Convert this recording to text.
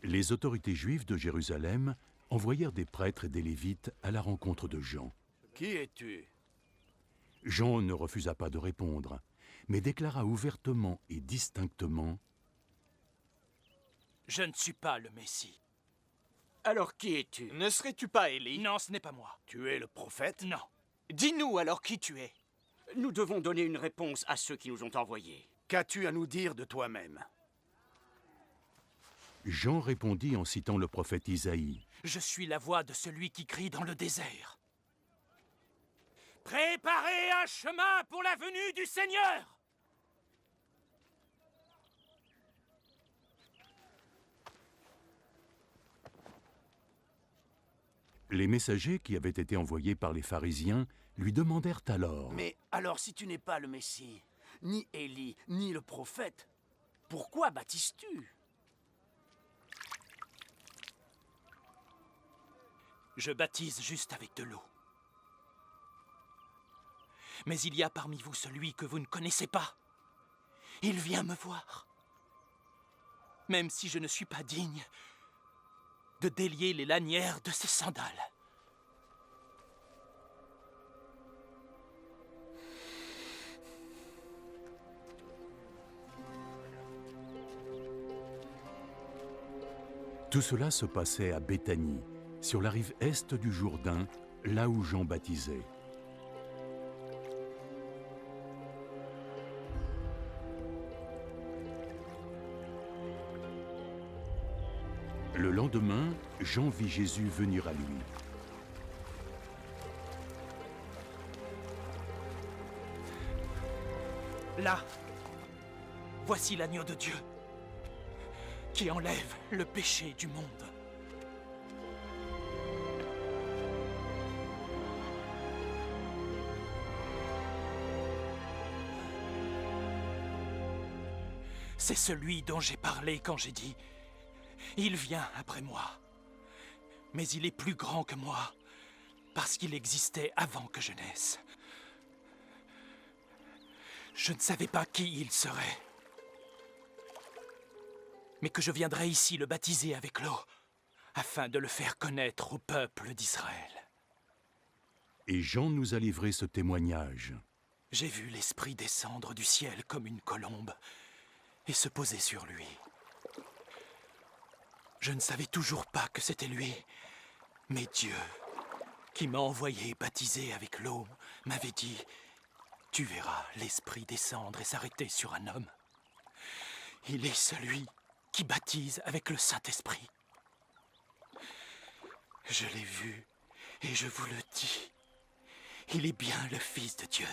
Les autorités juives de Jérusalem envoyèrent des prêtres et des Lévites à la rencontre de Jean. Qui es-tu? Jean ne refusa pas de répondre, mais déclara ouvertement et distinctement: Je ne suis pas le Messie. Alors qui es-tu? Ne serais-tu pas Élie? Non, ce n'est pas moi. Tu es le prophète? Non. Dis-nous alors qui tu es. Nous devons donner une réponse à ceux qui nous ont envoyés. Qu'as-tu à nous dire de toi-même? Jean répondit en citant le prophète Isaïe. Je suis la voix de celui qui crie dans le désert. Préparez un chemin pour la venue du Seigneur! Les messagers qui avaient été envoyés par les pharisiens lui demandèrent alors: Mais alors si tu n'es pas le Messie, ni Élie, ni le prophète, pourquoi baptises-tu? Je baptise juste avec de l'eau. Mais il y a parmi vous celui que vous ne connaissez pas. Il vient me voir. Même si je ne suis pas digne de délier les lanières de ses sandales. Tout cela se passait à Béthanie, sur la rive est du Jourdain, là où Jean baptisait. Le lendemain, Jean vit Jésus venir à lui. Là, voici l'agneau de Dieu qui enlève le péché du monde. C'est celui dont j'ai parlé quand j'ai dit « Il vient après moi, mais il est plus grand que moi, parce qu'il existait avant que je naisse. » Je ne savais pas qui il serait, mais que je viendrais ici le baptiser avec l'eau, afin de le faire connaître au peuple d'Israël. Et Jean nous a livré ce témoignage. J'ai vu l'Esprit descendre du ciel comme une colombe et se poser sur lui. Je ne savais toujours pas que c'était lui, mais Dieu, qui m'a envoyé baptiser avec l'eau, m'avait dit « Tu verras l'Esprit descendre et s'arrêter sur un homme. Il est celui qui baptise avec le Saint-Esprit. » Je l'ai vu et je vous le dis, il est bien le Fils de Dieu.